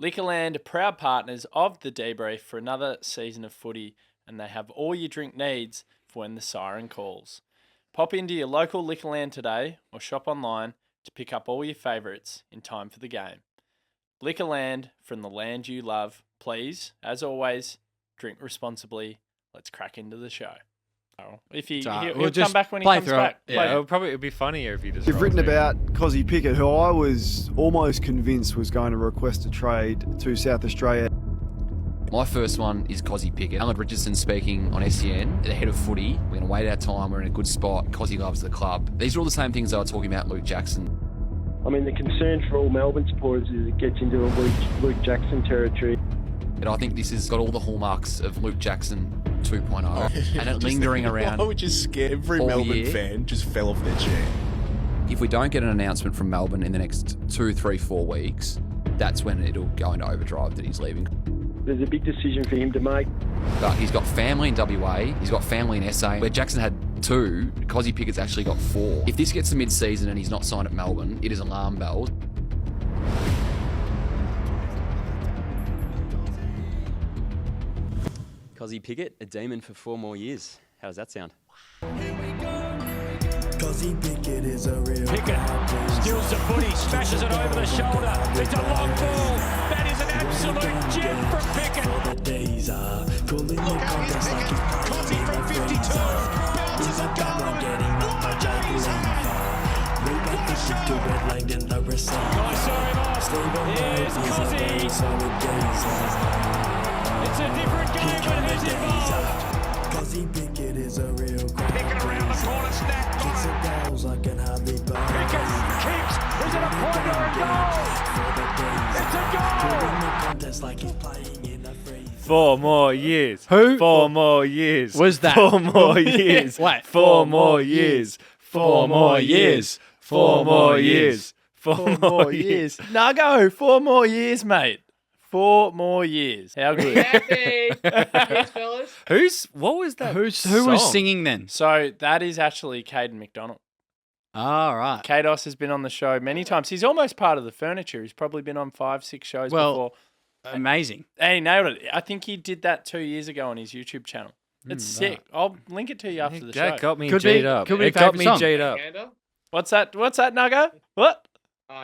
Liquorland are proud partners of the DeeBrief for another season of footy, and they have all your drink needs for when the siren calls. Pop into your local Liquorland today or shop online to pick up all your favourites in time for the game. Liquorland, from the land you love. Please, as always, drink responsibly. Let's crack into the show. Oh, if he'll come back when he comes back. Yeah, it'll be funnier if you just. You've written about Kozzy Pickett, who I was almost convinced was going to request a trade to South Australia. My first one is Kozzy Pickett. Alan Richardson speaking on SEN, the head of footy. We're going to wait our time. We're in a good spot. Kozzy loves the club. These are all the same things I was talking about Luke Jackson. I mean, the concern for all Melbourne supporters is it gets into a Luke Jackson territory. And I think this has got all the hallmarks of Luke Jackson 2.0 and it lingering around. I would just scare every Melbourne fan just fell off their chair. If we don't get an announcement from Melbourne in the next 2, 3, 4 weeks, that's when it'll go into overdrive that he's leaving. There's a big decision for him to make. But he's got family in WA, he's got family in SA. Where Jackson had 2, Kozzy Pickett's actually got 4. If this gets to mid-season and he's not signed at Melbourne, it is alarm bells. Kozzy Pickett, a demon for 4 more years. How does that sound? Kozzy Pickett is a real Pickett steals the footy, smashes it over the shoulder. It's a long ball. That is an absolute gem from Pickett. The days are calling the contest like he's Kozzy from 52. He's a goblin getting knocked by Jake Lever. Move back the ship to Red Langdon, the receiver. Here's Kozzy. It's a different game when he's involved. Kozzy Pickett is a real crack. Pickett around the corner, snap. Kicks and goals I can hardly believe. Pickett kicks. Is it a point or a goal? It's a goal. The contest like he's playing in a free. 4 more years. Who? 4 more years. Was that? 4 more years. Wait. 4 more years. 4 more years. 4 more years. 4 more years. Nago, 4 more years, mate. 4 more years. How good. Happy. Cheers, fellas. What was that? Who song? was singing then? So that is actually Caden McDonald. All right. Kados has been on the show many times. He's almost part of the furniture. He's probably been on 5, 6 shows before. Amazing. And he nailed it. I think he did that 2 years ago on his YouTube channel. It's sick. I'll link it to you after the show. That got me Could G'd be- up. could be It got me favourite song. G'd up. What's that, Nago? What?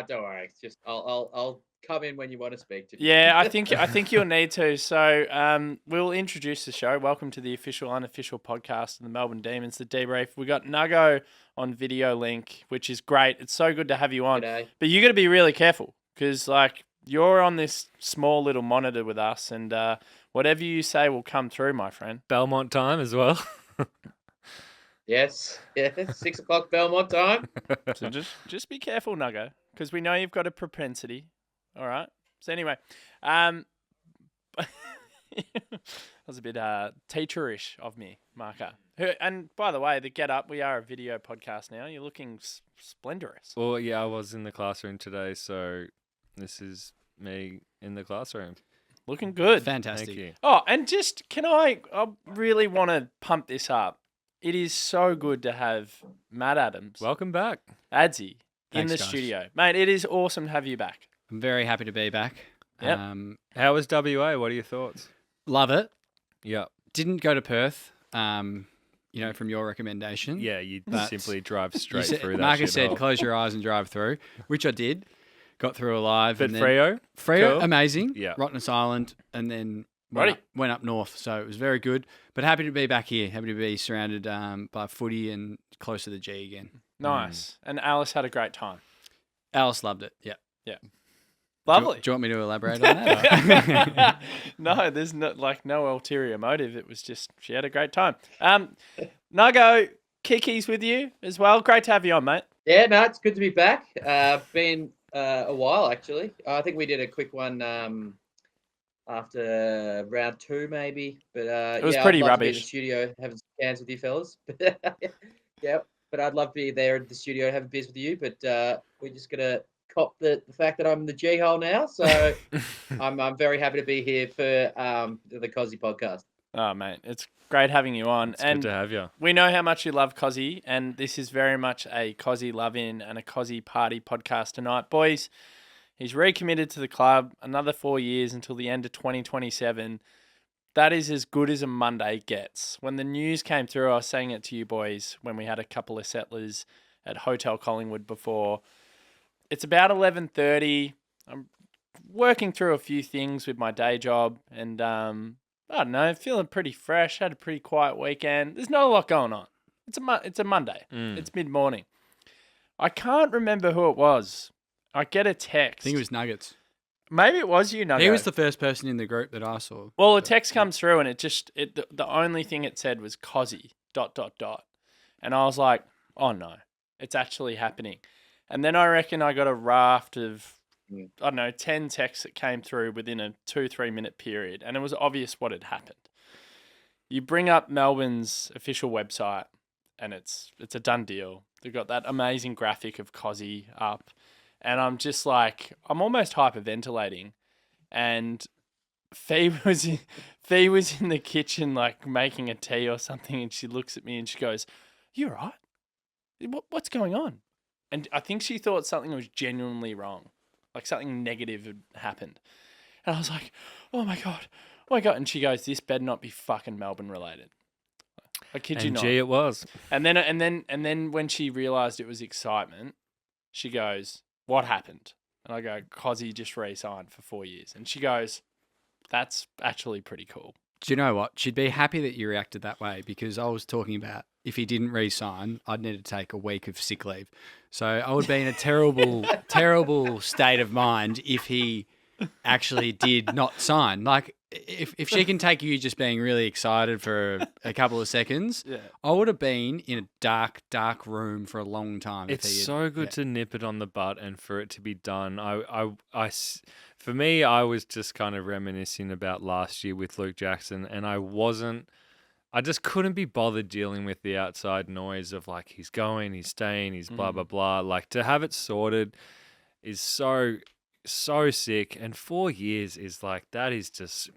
Don't worry. It's just I'll come in when you want to speak to me. Yeah, I think you'll need to. So we'll introduce the show. Welcome to the official, unofficial podcast of the Melbourne Demons, the DeeBrief. We got Nago on video link, which is great. It's so good to have you on. G'day. But you got to be really careful because you're on this small little monitor with us, and whatever you say will come through, my friend. Belmont time as well. Yes. 6 o'clock Belmont time. So just be careful, Nago, because we know you've got a propensity. All right. So anyway, that was a bit teacherish of me, Marca. And by the way, the Get Up, we are a video podcast now. You're looking splendorous. Well, yeah, I was in the classroom today, so this is me in the classroom. Looking good. Fantastic. Thank you. Oh, and just I really want to pump this up. It is so good to have Matt Adams, Welcome back. Adzy, in Thanks, the guys. studio. Mate, it is awesome to have you back. I'm very happy to be back. Yep. How was WA? What are your thoughts? Love it. Yeah. Didn't go to Perth, from your recommendation. Yeah, you But simply drive straight You said- through that Marcus shithole. said, close your eyes and drive through, which I did. Got through alive. But and then Freo? Freo, Cool. amazing. Yeah. Rottnest Island, and then Righty. went up north. So it was very good. But happy to be back here. Happy to be surrounded by footy and close to the G again. Nice. And Alice had a great time. Alice loved it. Yeah. Lovely. Do you want me to elaborate on that? No, there's no ulterior motive. It was just she had a great time. Nago, Kiki's with you as well. Great to have you on, mate. Yeah, no, it's good to be back. Been a while actually. I think we did a quick one after round 2 maybe, but It was yeah, pretty I'd love to be in rubbish. the studio having some cans with you fellas. Yeah, but I'd love to be there in the studio having beers with you. But we're just gonna cop the fact that I'm in the G hole now, so I'm very happy to be here for the Kozzy podcast. Oh, mate, it's great having you on. It's and good to have you. we know how much you love Kozzy, and this is very much a Kozzy love-in and a Kozzy party podcast tonight. Boys, He's recommitted to the club another 4 years until the end of 2027. That is as good as a Monday gets. When the news came through, I was saying it to you boys when we had a couple of settlers at Hotel Collingwood before. It's about 11:30. I'm working through a few things with my day job and, I don't know, feeling pretty fresh. Had a pretty quiet weekend. There's not a lot going on. It's a Monday. It's mid-morning. I can't remember who it was. I get a text. I think it was Nuggets. Maybe it was you, Nugget. He was the first person in the group that I saw. Well, a text comes through and the only thing it said was Kozzy, ... And I was like, oh no, it's actually happening. And then I reckon I got a raft of, I don't know, 10 texts that came through within a 2-3 minute period. And it was obvious what had happened. You bring up Melbourne's official website and it's a done deal. They've got that amazing graphic of Kozzy up. And I'm just like, I'm almost hyperventilating. And Fee was in the kitchen, like making a tea or something. And she looks at me and she goes, "You all right? What's going on?" And I think she thought something was genuinely wrong. Like something negative had happened. And I was like, oh my God. And she goes, "This better not be fucking Melbourne related." I kid you not. Gee, it was. And then when she realised it was excitement, she goes, "What happened?" And I go, "Kozzy just re-signed for 4 years." And she goes, "That's actually pretty cool." Do you know what? She'd be happy that you reacted that way because I was talking about if he didn't re-sign, I'd need to take a week of sick leave. So I would be in a terrible, terrible state of mind if he actually did not sign. Like, if she can take you just being really excited for a couple of seconds, I would have been in a dark, dark room for a long time. It's so good to nip it on the butt and for it to be done. For me, I was just kind of reminiscing about last year with Luke Jackson, and I just couldn't be bothered dealing with the outside noise of like, he's going, he's staying, he's blah, blah, blah. Like, to have it sorted is so sick. And 4 years is like, that is just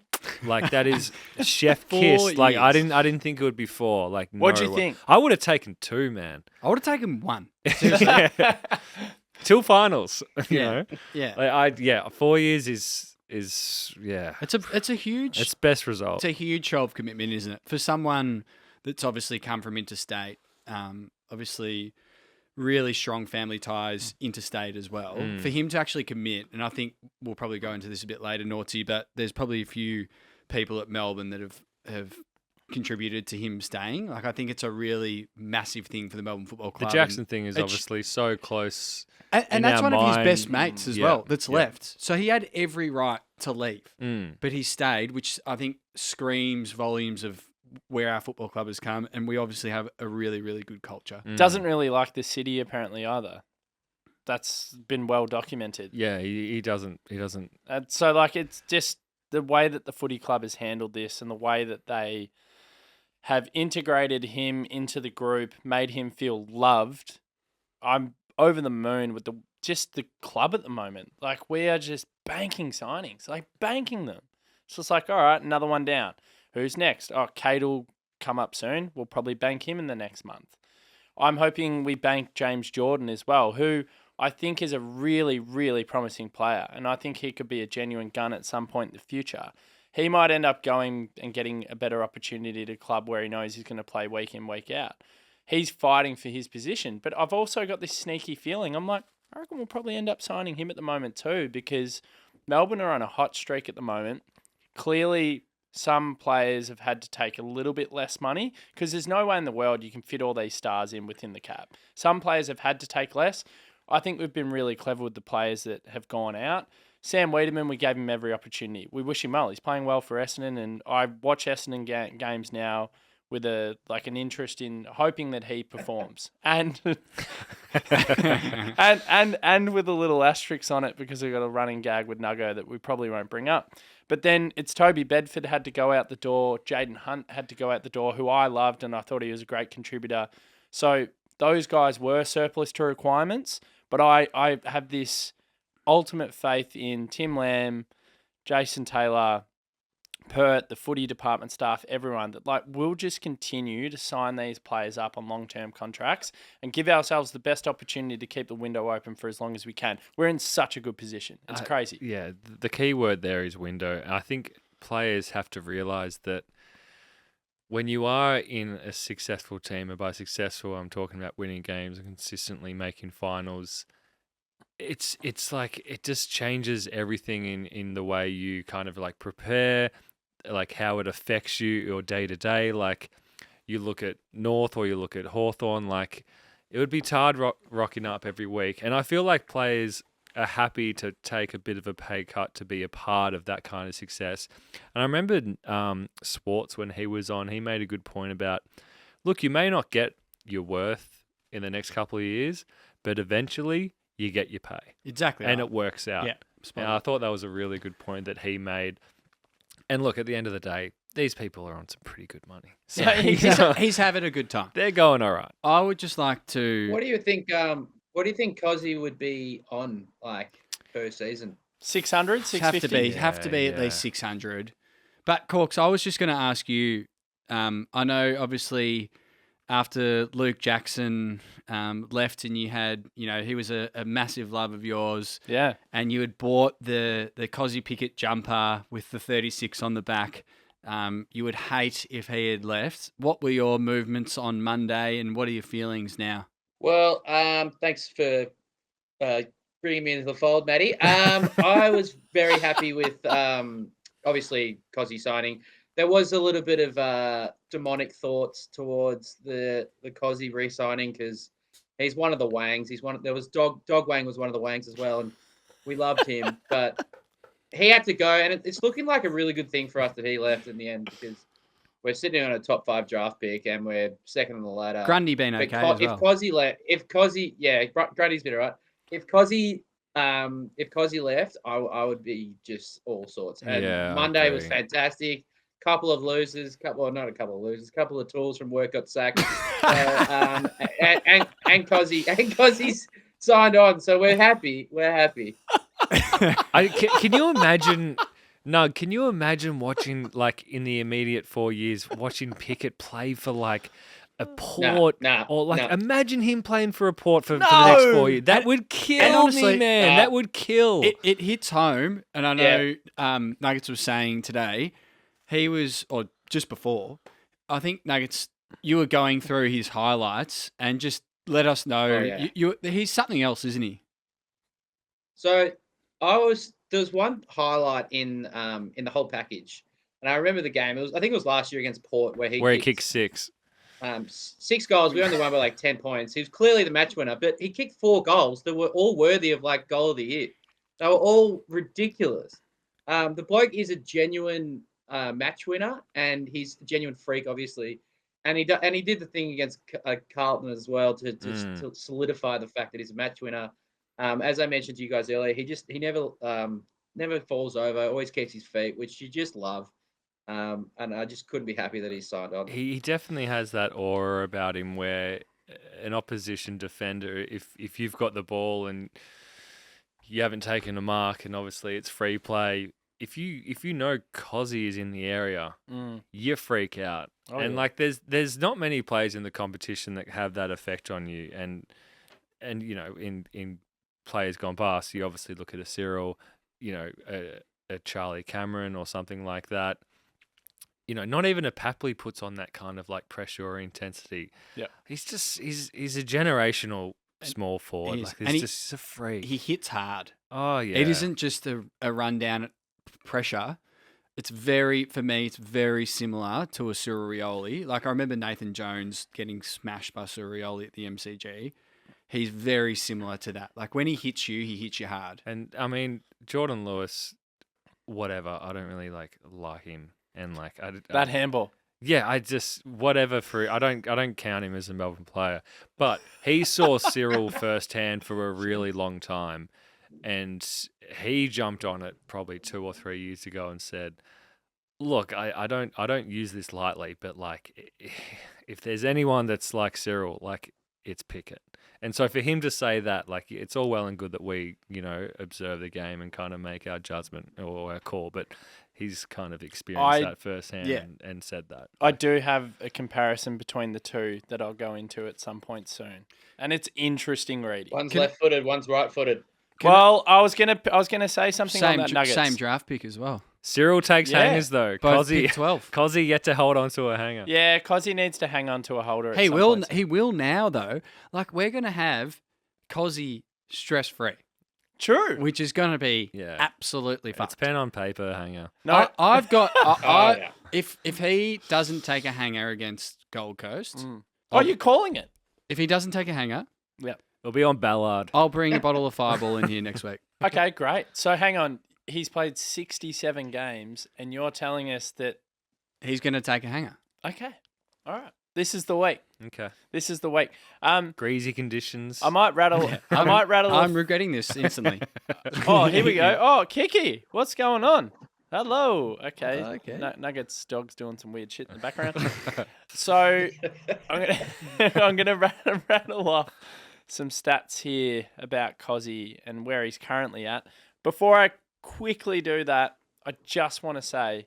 like, that is chef kiss. Like, I didn't think it would be 4. Like, what'd you think? I would have taken 2, man. I would have taken 1. Till finals, you know? Yeah. Like 4 years is It's a huge... It's best result. It's a huge show of commitment, isn't it? For someone that's obviously come from interstate, obviously really strong family ties interstate as well. For him to actually commit, and I think we'll probably go into this a bit later, Naughtsie, but there's probably a few people at Melbourne that have contributed to him staying. Like, I think it's a really massive thing for the Melbourne Football Club. The Jackson thing is obviously so close. And that's one of his best mates as well that's left. So he had every right to leave, but he stayed, which I think screams volumes of where our football club has come. And we obviously have a really, really good culture. Doesn't really like the city apparently either. That's been well documented. Yeah, he doesn't. So like, it's just the way that the footy club has handled this and the way that they have integrated him into the group, made him feel loved. I'm over the moon with the club at the moment. Like, we are just banking signings, like banking them. So it's like, all right, another one down. Who's next? Oh, Kade will come up soon. We'll probably bank him in the next month. I'm hoping we bank James Jordan as well, who I think is a really, really promising player. And I think he could be a genuine gun at some point in the future. He might end up going and getting a better opportunity at a club where he knows he's going to play week in, week out. He's fighting for his position. But I've also got this sneaky feeling. I'm like, I reckon we'll probably end up signing him at the moment too, because Melbourne are on a hot streak at the moment. Clearly, some players have had to take a little bit less money because there's no way in the world you can fit all these stars in within the cap. Some players have had to take less. I think we've been really clever with the players that have gone out. Sam Wiedemann, we gave him every opportunity. We wish him well. He's playing well for Essendon, and I watch Essendon games now with an interest in hoping that he performs, and and with a little asterisk on it because we've got a running gag with Nuggo that we probably won't bring up. But then it's Toby Bedford had to go out the door. Jaden Hunt had to go out the door, who I loved and I thought he was a great contributor. So those guys were surplus to requirements, but I have this ultimate faith in Tim Lamb, Jason Taylor, Pert, the footy department staff, everyone, that like we'll just continue to sign these players up on long-term contracts and give ourselves the best opportunity to keep the window open for as long as we can. We're in such a good position. It's crazy. Yeah, the key word there is window. I think players have to realise that when you are in a successful team, and by successful, I'm talking about winning games and consistently making finals, it's like it just changes everything in the way you kind of like prepare, like how it affects you, your day to day. Like you look at North or you look at Hawthorn, like it would be tired rocking up every week. And I feel like players are happy to take a bit of a pay cut to be a part of that kind of success. And I remember Swartz, when he was on, he made a good point about, look, you may not get your worth in the next couple of years, but eventually you get your pay. Exactly. And right. it works out. Yeah. And I thought that was a really good point that he made. And look, at the end of the day, these people are on some pretty good money. So, he's having a good time. They're going all right. I would just like to... What do you think Kozzy would be on, like, per season? 600, 650? Have to be at least 600. But, Corks, I was just going to ask you, I know, obviously, after Luke Jackson left and you had, he was a massive love of yours. Yeah. And you had bought the Kysaiah Pickett jumper with the 36 on the back. You would hate if he had left. What were your movements on Monday and what are your feelings now? Well, thanks for bringing me into the fold, Matty. I was very happy with, obviously, Kozzy signing. There was a little bit of demonic thoughts towards the Kozzy re-signing because he's one of the Wangs. There was Dog Wang was one of the Wangs as well, and we loved him, but he had to go, and it's looking like a really good thing for us that he left in the end because we're sitting on a top 5 draft pick and we're second on the ladder. Grundy been okay as well. If Kozzy, yeah, Grundy's been all right. If Kozzy left, I would be just all sorts. And Monday was fantastic. Couple of tools from work got sacked. And Kozzy's signed on, so we're happy. Can you imagine? Nug, can you imagine watching, like, in the immediate 4 years, watching Pickett play for, like, a Port? Imagine him playing for a Port for the next 4 years. That would kill me, man. That would kill. It hits home, and I know Nuggets was saying today, he was, or just before, I think, Nuggets, you were going through his highlights and just let us know. He's something else, isn't he? So there was one highlight in the whole package, and I remember the game. I think it was last year against Port where he kicked 6. 6 goals. We only won by like 10 points. He was clearly the match winner, but he kicked 4 goals that were all worthy of like goal of the year. They were all ridiculous. The bloke is a genuine match winner, and he's a genuine freak, obviously. And he did the thing against Carlton as well to solidify the fact that he's a match winner. As I mentioned to you guys earlier, he never falls over, always keeps his feet, which you just love. And I just couldn't be happy that he's signed on. He definitely has that aura about him where an opposition defender, if you've got the ball and you haven't taken a mark and obviously it's free play, if you know Kozzy is in the area, you freak out. Like there's not many players in the competition that have that effect on you. And in players gone past, you obviously look at a Cyril, a Charlie Cameron or something like that. Not even a Papley puts on that kind of like pressure or intensity. Yeah, he's a generational small forward. He's just a freak. He hits hard. Oh yeah, it isn't just a rundown pressure. It's very similar to a Cyril Rioli. Like I remember Nathan Jones getting smashed by Cyril Rioli at the MCG. He's very similar to that. Like when he hits you hard. And I mean, Jordan Lewis, whatever. I don't really like him, and like that handball. Yeah, I don't count him as a Melbourne player, but he saw Cyril firsthand for a really long time, and he jumped on it probably 2 or 3 years ago and said, "Look, I don't use this lightly, but like if there's anyone that's like Cyril, like it's Pickett." And so for him to say that, like, it's all well and good that we, observe the game and kind of make our judgment or our call, but he's kind of experienced that firsthand and said that. I do have a comparison between the two that I'll go into at some point soon, and it's interesting reading. One's left-footed, one's right-footed. I was gonna say something on that Nuggets. Same draft pick as well. Cyril takes hangers though. Both pick 12. Kozzy yet to hold on to a hanger. Yeah, Kozzy needs to hang on to a holder. He will now though. Like we're gonna have Kozzy stress free. True. Which is gonna be absolutely fun. It's pen on paper hanger. No, I've got. If he doesn't take a hanger against Gold Coast, you're calling it. If he doesn't take a hanger, it'll be on Ballard. I'll bring a bottle of Fireball in here next week. Okay, great. So hang on. He's played 67 games, and you're telling us that he's going to take a hanger. Okay. All right. This is the week. Okay. This is the week. Greasy conditions. I might rattle. I'm regretting this instantly. Oh, here we go. Oh, Kiki, what's going on? Hello. Okay. Nuggets dog's doing some weird shit in the background. So I'm gonna rattle off some stats here about Kozzy and where he's currently at. Before I quickly do that, I just want to say,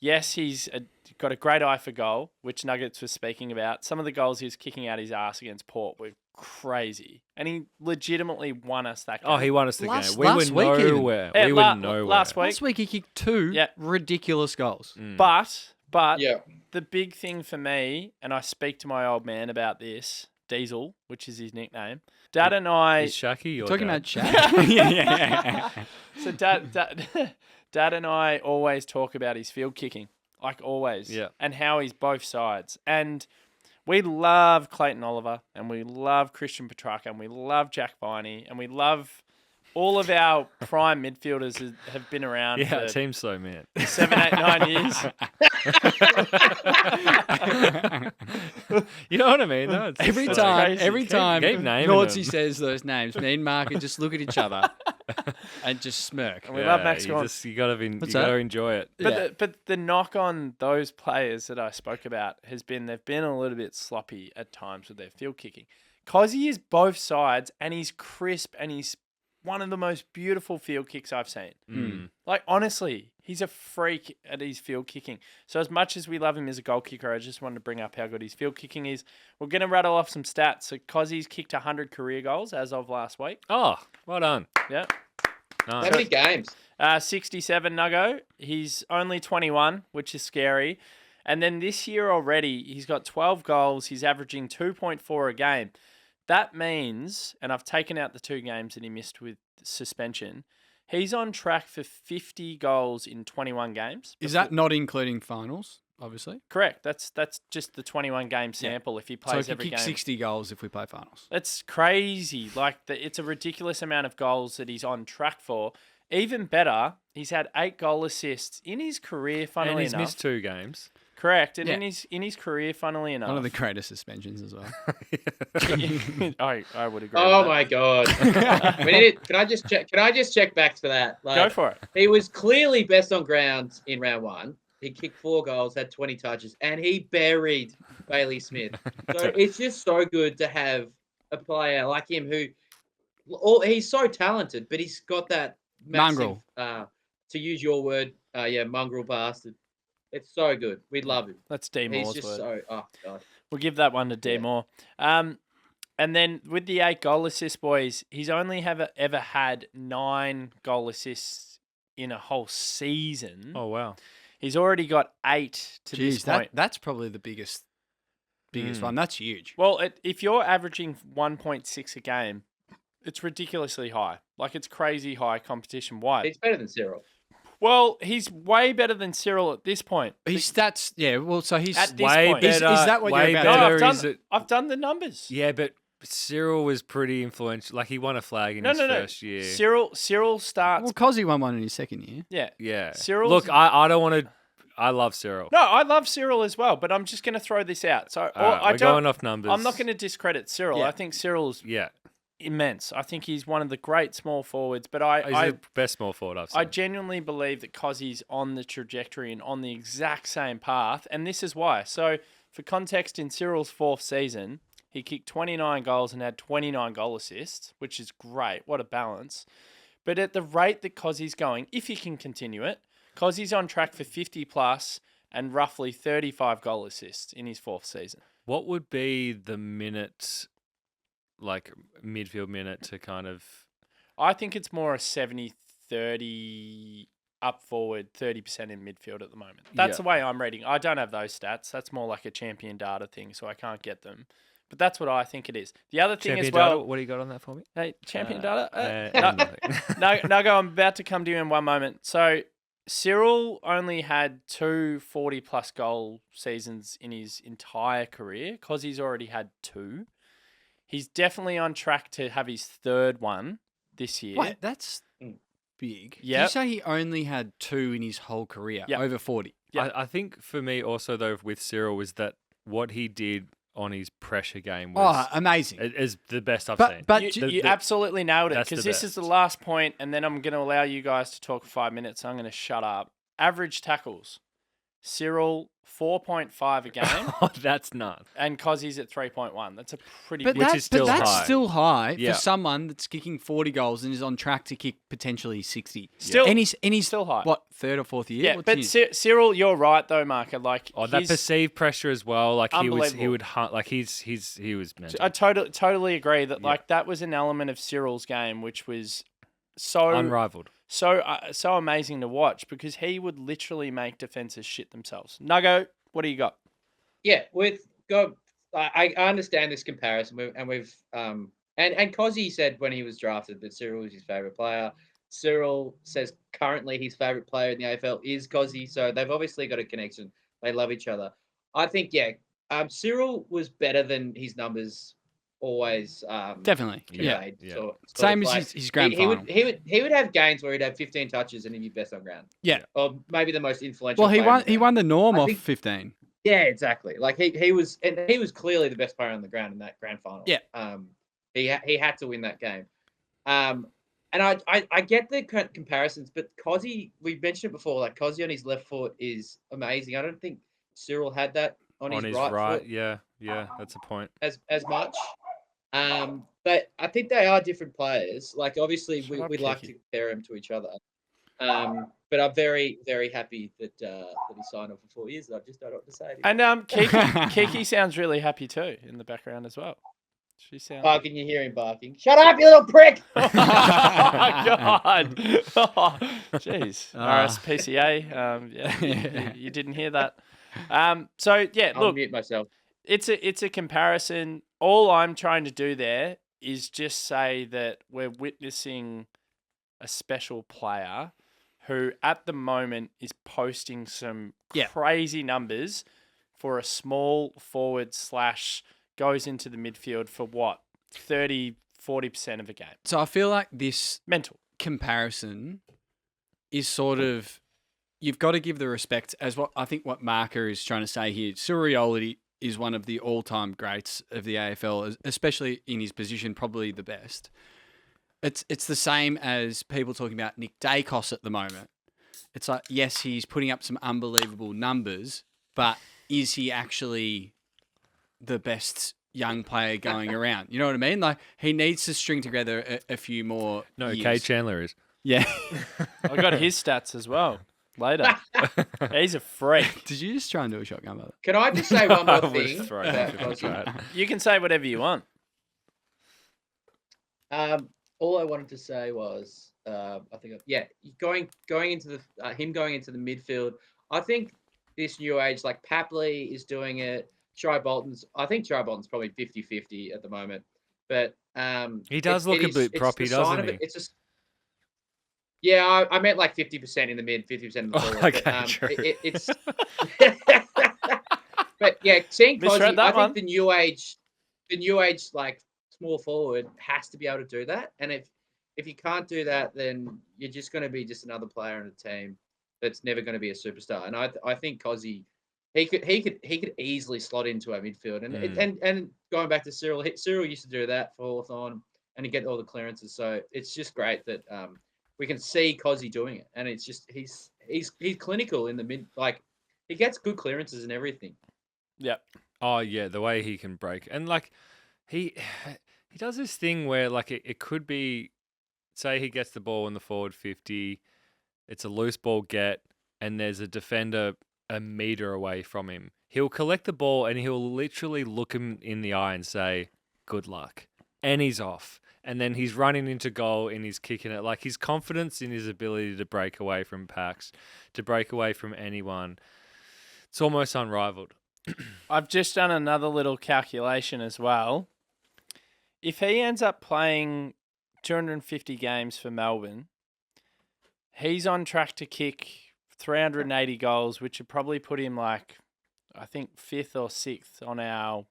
yes, he's got a great eye for goal, which Nuggets was speaking about. Some of the goals he was kicking out his ass against Port were crazy. And he legitimately won us that game. Oh, he won us the game. We were nowhere. We were nowhere. Last week he kicked two ridiculous goals. But the big thing for me, and I speak to my old man about this, Diesel, which is his nickname. Dad and I... Is Shaki your talking dad? about Shaq? Yeah. So Dad and I always talk about his field kicking, like always, and how he's both sides. And we love Clayton Oliver, and we love Christian Petrarca, and we love Jack Viney, and we love all of our prime midfielders have been around for team so man 7, 8, 9 years. You know what I mean? No, every time Naughtsie says those names, me and Marca just look at each other and just smirk. And we love Max Gorn. You got to enjoy it. But the knock on those players that I spoke about has been they've been a little bit sloppy at times with their field kicking. Kozzy is both sides, and he's crisp, and he's one of the most beautiful field kicks I've seen. Like, honestly, he's a freak at his field kicking. So as much as we love him as a goal kicker, I just wanted to bring up how good his field kicking is. We're going to rattle off some stats. So Kozzy's kicked 100 career goals as of last week. Oh, well done. Yeah. Nice. How many games? 67, Nuggo. He's only 21, which is scary. And then this year already, he's got 12 goals. He's averaging 2.4 a game. That means, and I've taken out the 2 games that he missed with suspension, he's on track for 50 goals in 21 games. Is that not including finals, obviously? Correct. That's just the 21 game sample if he plays every game. So he kick 60 goals if we play finals. That's crazy. It's a ridiculous amount of goals that he's on track for. Even better, he's had 8 goal assists in his career, funnily enough. And he's missed 2 games. Correct, and in his career, funnily enough, one of the greatest suspensions as well. I would agree. Oh my god! Can I just check back to that? Go for it. He was clearly best on ground in round 1. He kicked 4 goals, had 20 touches, and he buried Bailey Smith. So it's just so good to have a player like him he's so talented, but he's got that massive, mongrel. To use your word, mongrel bastard. It's so good. We love him. That's D Moore's He's just word. oh god. We'll give that one to D Moore. And then with the 8 goal assists, boys, he's only ever had 9 goal assists in a whole season. Oh wow. He's already got 8 to this point. That's probably the biggest one. That's huge. Well, if you're averaging 1.6 a game, it's ridiculously high. Like, it's crazy high competition. Why? He's better than Cyril. Well, he's way better than Cyril at this point. His stats, so he's at this way point. better. Is that what you're about? No, I've done the numbers. Yeah, but Cyril was pretty influential. Like, he won a flag in his first year. Cyril starts. Well, Kozzy won one in his second year. Yeah. Yeah. Cyril's... Look, I don't want to. I love Cyril. No, I love Cyril as well, but I'm just going to throw this out. So we're going off numbers. I'm not going to discredit Cyril. Yeah. I think Cyril's immense. I think he's one of the great small forwards, but he's the best small forward I've seen. I genuinely believe that Kozzy's on the trajectory and on the exact same path, and this is why. So, for context, in Cyril's 4th season, He kicked 29 goals and had 29 goal assists, which is great. What a balance. But at the rate that Kozzy's going, if he can continue it, Kozzy's on track for 50 plus and roughly 35 goal assists in his 4th season. What would be the minute, like midfield minute to kind of... I think it's more a 70-30 up forward, 30% in midfield at the moment. That's the way I'm reading. I don't have those stats. That's more like a champion data thing, so I can't get them. But that's what I think it is. The other thing champion as well... Data, what do you got on that for me? Hey, champion data? Nothing. No, I'm about to come to you in one moment. So Cyril only had 2 40-plus goal seasons in his entire career. Kozzy's already had 2. He's definitely on track to have his 3rd one this year. Wait, that's big. Yeah. Did you say he only had 2 in his whole career? Yep. Over 40? Yeah. I think for me also, though, with Cyril was that what he did on his pressure game was amazing. Is the best I've seen. But you absolutely nailed it, That's because the this is the best. last point, and then I'm going to allow you guys to talk for 5 minutes. I'm going to shut up. Average tackles. Cyril, 4.5 a game. Oh, that's nuts. And Kozzy's at 3.1. That's a pretty But big... that's still high Yeah. for someone that's kicking 40 goals and is on track to kick potentially 60. Still- and he's still high. What, 3rd or 4th year? Yeah, What's but his? Cyril, you're right though, Marca. Like, Oh, that perceived pressure as well. Like he Unbelievable. would hunt. Like he was mental. I totally agree that like that was an element of Cyril's game which was so Unrivaled. so amazing to watch, because he would literally make defenses shit themselves. Nuggo, what do you got? Yeah, I understand this comparison, and we've and Kozzy said when he was drafted that Cyril was his favorite player. Cyril says currently his favorite player in the AFL is Kozzy, so they've obviously got a connection. They love each other. I think Cyril was better than his numbers always. Definitely, conveyed. yeah. Sort Same of as like, his grand he final. would have games where he'd have 15 touches and he'd be best on ground. Yeah. Or maybe the most influential. Well, he player on won. the He ground. won the norm I off think- 15. Yeah, exactly. Like he was clearly the best player on the ground in that grand final. Yeah. He had to win that game. And I get the comparisons, but Kozzy, we mentioned it before, like Kozzy on his left foot is amazing. I don't think Cyril had that on his right foot Yeah, that's a point. as much. But I think they are different players. Like obviously we'd like to compare them to each other. But I'm very, very happy that he signed on for 4 years. I just don't know what to say. And Kiki sounds really happy too in the background as well. She sounds. Oh, can you hear him barking? Shut up, you little prick! Oh my god! Oh, jeez. RSPCA. Yeah, you didn't hear that. So yeah, I'll look, mute myself. it's a comparison. All I'm trying to do there is just say that we're witnessing a special player who at the moment is posting some crazy numbers for a small forward / goes into the midfield for what? 30-40% of a game. So I feel like this mental comparison is sort of, you've got to give the respect as what I think what Marca is trying to say here. Surioli is one of the all-time greats of the AFL, especially in his position, probably the best. It's the same as people talking about Nick Dacos at the moment. It's like, yes, he's putting up some unbelievable numbers, but is he actually the best young player going around? You know what I mean? Like, he needs to string together a few more years. Kade Chandler is. Yeah. I got his stats as well later. He's a freak. Did you just try and do a shotgun brother? Can I just say one more I was thing? throwing about it. Kozzy? You can say whatever you want. All I wanted to say was, going into the him going into the midfield. I think this new age, like Papley is doing it. I think Try Bolton's probably 50-50 at the moment. But he does look a bit proppy, doesn't he? Yeah, I meant like 50% in the mid, 50% in the forward. Okay, true. It's but yeah, seeing Misread Kozzy, that I one. think the new age like small forward has to be able to do that. And if you can't do that, then you're just going to be just another player on a team that's never going to be a superstar. And I think Kozzy, he could easily slot into our midfield. And going back to Cyril used to do that for Hawthorn and he get all the clearances. So it's just great that we can see Kozzy doing it. And it's just he's clinical in the mid, like he gets good clearances and everything. Yep. Oh yeah, the way he can break and like he does this thing where like it could be, say he gets the ball in the forward 50, it's a loose ball get, and there's a defender a meter away from him. He'll collect the ball and he'll literally look him in the eye and say, "Good luck," and he's off. And then he's running into goal and he's kicking it. Like his confidence in his ability to break away from packs, to break away from anyone, it's almost unrivaled. I've just done another little calculation as well. If he ends up playing 250 games for Melbourne, he's on track to kick 380 goals, which would probably put him like, I think, 5th or 6th on our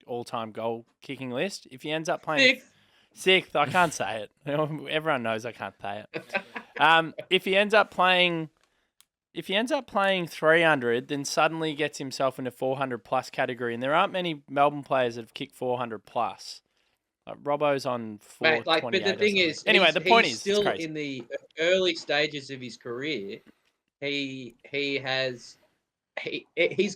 all-time goal kicking list. If he ends up playing... Sixth, I can't say it. Everyone knows I can't say it. If he ends up playing 300, then suddenly gets himself in a 400 plus category, and there aren't many Melbourne players that have kicked 400 plus. Like Robbo's on 428. But the thing is, anyway, the point is, still in the early stages of his career. His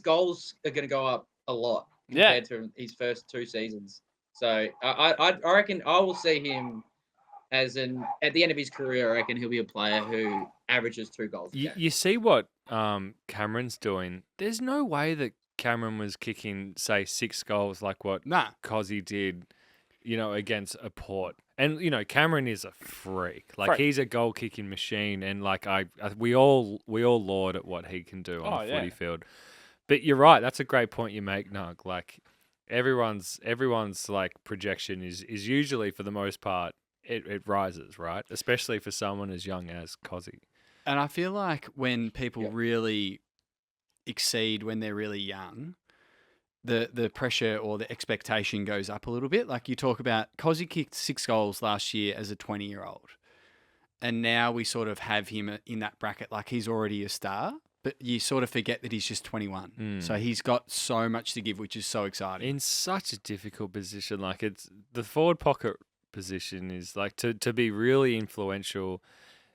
goals are going to go up a lot compared to his first 2 seasons. So I reckon I will see him at the end of his career. I reckon he'll be a player who averages 2 goals. You see what Cameron's doing. There's no way that Cameron was kicking, say, 6 goals like what Kozzy did, against a Port. And Cameron is a freak. He's a goal kicking machine, and we all laud at what he can do on the footy field. But you're right. That's a great point you make, Nug. Everyone's projection is usually, for the most part, it rises, right? Especially for someone as young as Kozzy. And I feel like when people really exceed when they're really young, the pressure or the expectation goes up a little bit. Like you talk about, Kozzy kicked 6 goals last year as a 20-year-old. And now we sort of have him in that bracket like he's already a star. But you sort of forget that he's just 21. So he's got so much to give, which is so exciting. In such a difficult position. It's the forward pocket position is to be really influential.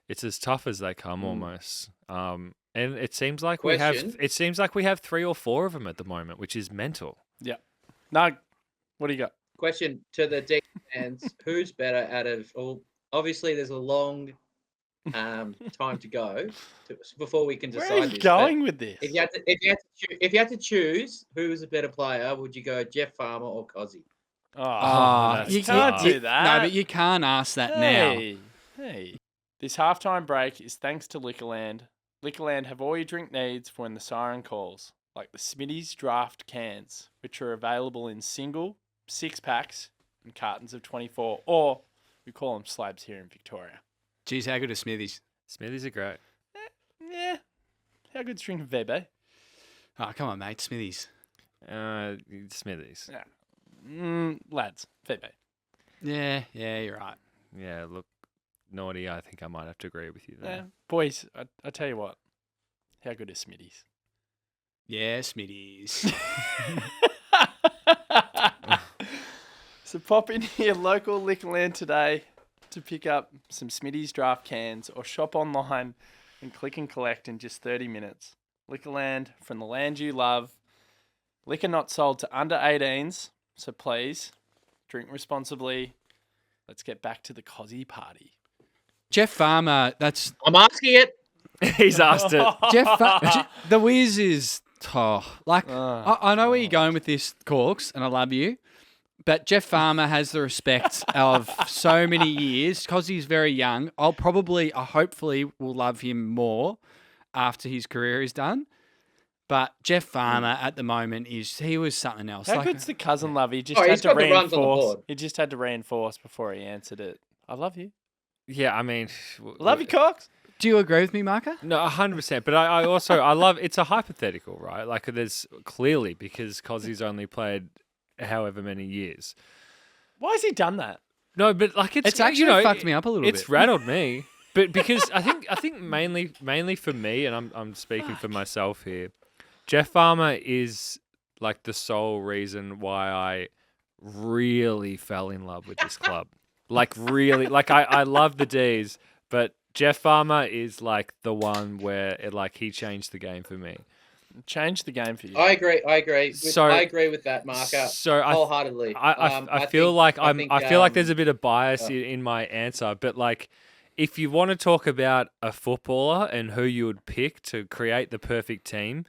It's as tough as they come almost. And it seems like we have 3 or 4 of them at the moment, which is mental. Yeah. Nug, what do you got? Question to the D fans: who's better out of all? Obviously, there's a long time to go before we can decide. Where are you going with this? If you had to choose who was a better player, would you go Jeff Farmer or Kozzy? You can't do that. No, but you can't ask that now. Hey, this halftime break is thanks to Liquorland. Liquorland have all your drink needs for when the siren calls, like the Smitty's Draft cans, which are available in single, 6-packs, and cartons of 24, or we call them slabs here in Victoria. Geez, how good are Smithies? Smithies are great. Yeah. How good's drinking VB? Oh, come on, mate. Smithies. Smithies. Yeah. Lads, VB. Yeah, you're right. Yeah, look, Naughty, I think I might have to agree with you there. Yeah. Boys, I tell you what. How good is Smitty's? Yeah, Smitty's. So pop in your local Liquorland today to pick up some Smitty's Draft cans, or shop online and click and collect in just 30 minutes. Liquorland, from the land you love. Liquor not sold to under 18s, so please drink responsibly. Let's get back to the Kozzy party. Jeff Farmer, I'm asking it. He's asked it. The Wiz is I know where you're going with this, Corks, and I love you. But Jeff Farmer has the respect of so many years because he's very young. I hopefully will love him more after his career is done. But Jeff Farmer at the moment he was something else. How good's the cousin love? He just had to reinforce. He just had to reinforce before he answered it. I love you. Yeah, I mean, love you, Cox. Do you agree with me, Marca? No, 100%. But I also love. It's a hypothetical, right? Like there's clearly, because Kozzy's only played however many years. Why has he done that? No, but it's actually fucked me up a little bit. It's rattled me. But because I think mainly for me, and I'm speaking for myself here, Jeff Farmer is like the sole reason why I really fell in love with this club. Like really, like I love the D's, but Jeff Farmer is like the one where he changed the game for me. Changed the game for you. I agree. I agree with that, Marca. So wholeheartedly. I feel like there's a bit of bias in my answer, but like, if you want to talk about a footballer and who you would pick to create the perfect team,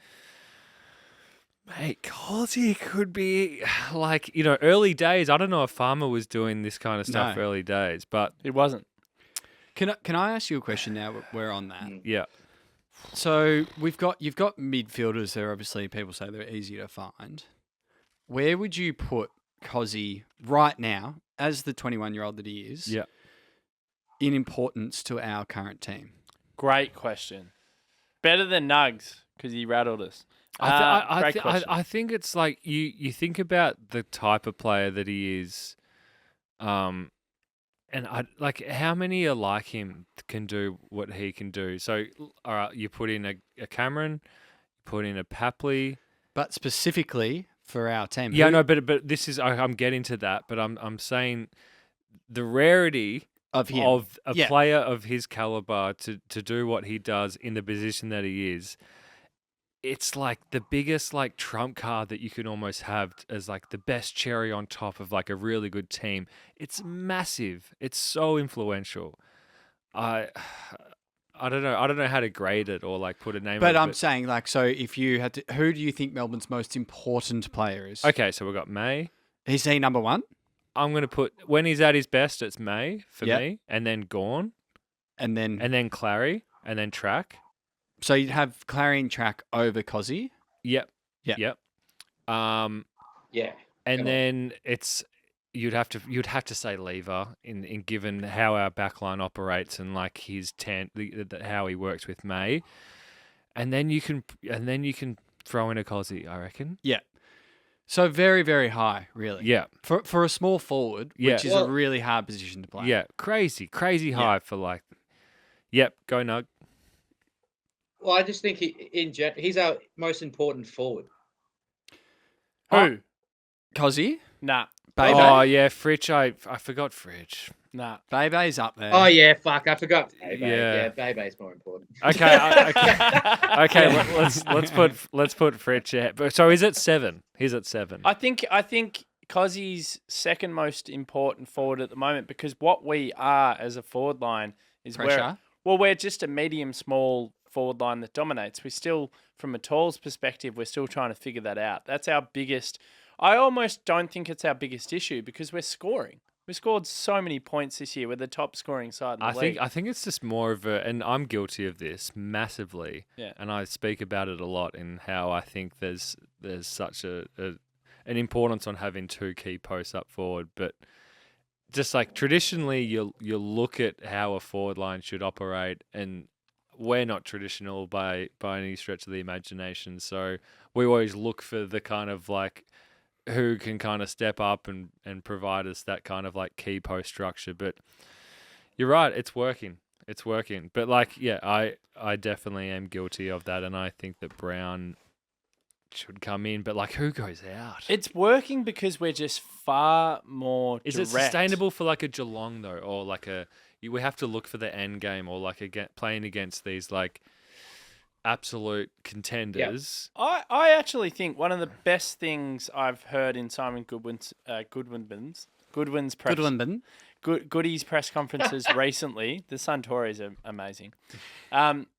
mate, Kozzy could be like, early days. I don't know if Farmer was doing this kind of stuff early days, but it wasn't. Can I ask you a question now? We're on that. Yeah. So you've got midfielders there. Obviously, people say they're easy to find. Where would you put Kozzy right now, as the 21-year-old that he is? Yeah. In importance to our current team? Great question. Better than Nugs because he rattled us. I think it's like you think about the type of player that he is, and I like how many are like him can do what he can do. So, all right, you put in a Cameron, you put in a Papley, but specifically for our team. Yeah, no, but this is I'm getting to that, but I'm saying the rarity of him, of a player of his caliber to do what he does in the position that he is. It's like the biggest like trump card that you can almost have as like the best cherry on top of like a really good team. It's massive. It's so influential. I don't know how to grade it or like put a name. But I'm saying like, so if you had to, who do you think Melbourne's most important player is? Okay, so we've got May. Is he number one? I'm going to put, when he's at his best, it's May for me, and then Gawn, and then Clary, and then Track. So you'd have Clary and Track over Kozzy? Yep. Yeah. Yep. Yeah. And then you'd have to say Lever in given how our backline operates and like his how he works with May, and then you can throw in a Kozzy, I reckon. Yeah. So very, very high, really. Yeah. For a small forward, which is a really hard position to play. Yeah. Crazy high for like. Yep. Go Nug. Well, I just think he's our most important forward. Who? Kozzy? Nah. Bebe? Oh yeah, Fritsch. I forgot Fritsch. Nah. Bebe's up there. Oh yeah, fuck, I forgot. Bebe. Yeah. Yeah, Bebe's more important. Okay. Let's put Fritsch. Yeah. But so he's at 7. He's at 7. I think Kozzy's second most important forward at the moment because what we are as a forward line is pressure. We're just a medium small forward line that dominates. We're still, from a talls perspective, we're still trying to figure that out. That's our biggest. I almost don't think it's our biggest issue because we're scoring. We scored so many points this year. We're the top scoring side in the league. I think it's just more of and I'm guilty of this massively. Yeah. And I speak about it a lot in how I think there's such an importance on having 2 key posts up forward, but just like traditionally you look at how a forward line should operate, and we're not traditional by any stretch of the imagination. So we always look for the kind of like who can kind of step up and provide us that kind of like key post structure. But you're right, it's working. It's working. But like, yeah, I definitely am guilty of that. And I think that Brown should come in, but like who goes out? It's working because we're just far more Is direct. it sustainable for like a Geelong though? Or like we have to look for the end game, or like playing against these like absolute contenders. Yeah. I actually think one of the best things I've heard in Simon Goodwin's Goody's press conferences recently, the Suntories are amazing,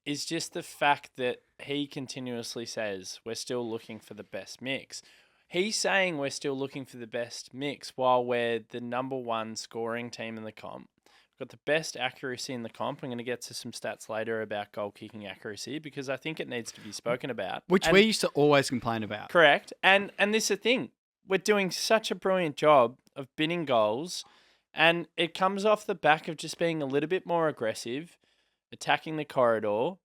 is just the fact that he continuously says we're still looking for the best mix. He's saying we're still looking for the best mix while we're the number 1 scoring team in the comp. We've got the best accuracy in the comp. I'm going to get to some stats later about goal kicking accuracy because I think it needs to be spoken about. Which we used to always complain about. Correct. And this is the thing. We're doing such a brilliant job of binning goals, and it comes off the back of just being a little bit more aggressive, attacking the corridor,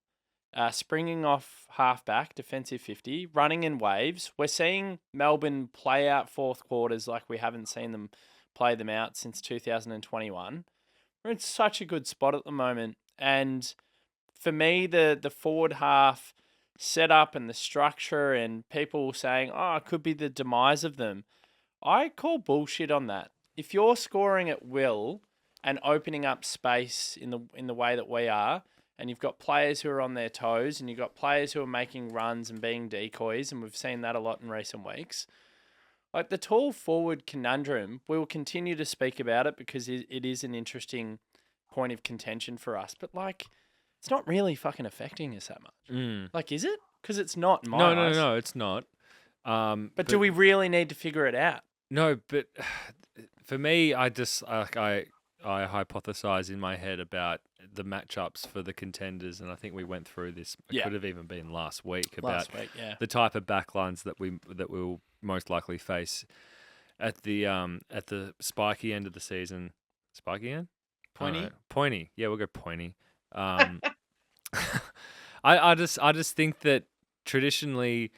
springing off halfback, defensive 50, running in waves. We're seeing Melbourne play out fourth quarters like we haven't seen them play them out since 2021. We're in such a good spot at the moment. And for me, the forward half setup and the structure and people saying, oh, it could be the demise of them. I call bullshit on that. If you're scoring at will and opening up space in the way that we are, and you've got players who are on their toes, and you've got players who are making runs and being decoys, and we've seen that a lot in recent weeks. Like the tall forward conundrum, we will continue to speak about it because it is an interesting point of contention for us. But like, it's not really fucking affecting us that much. Like, is it? Because it's not in my eyes. No, it's not. But do we really need to figure it out? No, but for me, I just I hypothesize in my head about the matchups for the contenders, and I think we went through this. It could have even been last week about the type of backlines that we'll most likely face at the spiky end of the season. Spiky end? Pointy. Yeah, we'll go pointy. I just think that traditionally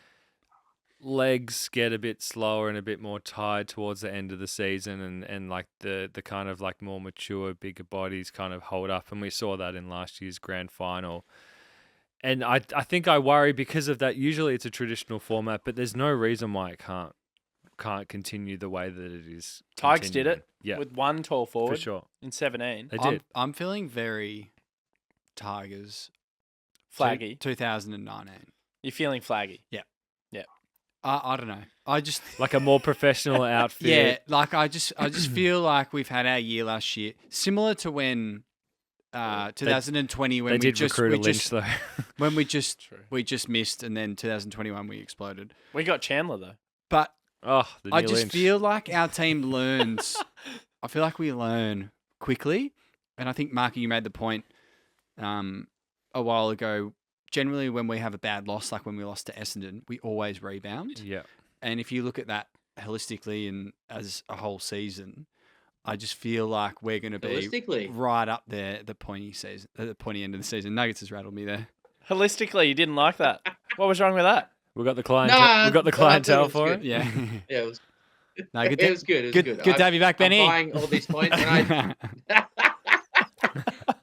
legs get a bit slower and a bit more tired towards the end of the season, and like the kind of like more mature, bigger bodies kind of hold up, and we saw that in last year's grand final. And I think I worry because of that. Usually it's a traditional format, but there's no reason why it can't continue the way that it is. Tigers did it with one tall forward for sure in 17. They did. I'm feeling very Tigers flaggy. 2019. You're feeling flaggy? Yeah. Yeah. I don't know. I just like a more professional outfit. Yeah, like I just feel like we've had our year last year, similar to when 2020 when they did recruit a Lynch though. When we just missed, and then 2021 we exploded. We got Chandler though. But I just Lynch. feel like our team learns. I feel like we learn quickly, and I think Marca, you made the point a while ago. Generally, when we have a bad loss, like when we lost to Essendon, we always rebound. Yeah. And if you look at that holistically and as a whole season, I just feel like we're going to be right up there at the pointy season, at the pointy end of the season. Nuggets has rattled me there. Holistically, you didn't like that. What was wrong with that? We got the clientele. We got the clientele for it. Yeah. Yeah, it was. No, It was good. It was good. Good to have you back, Benny. I'm buying all these points, and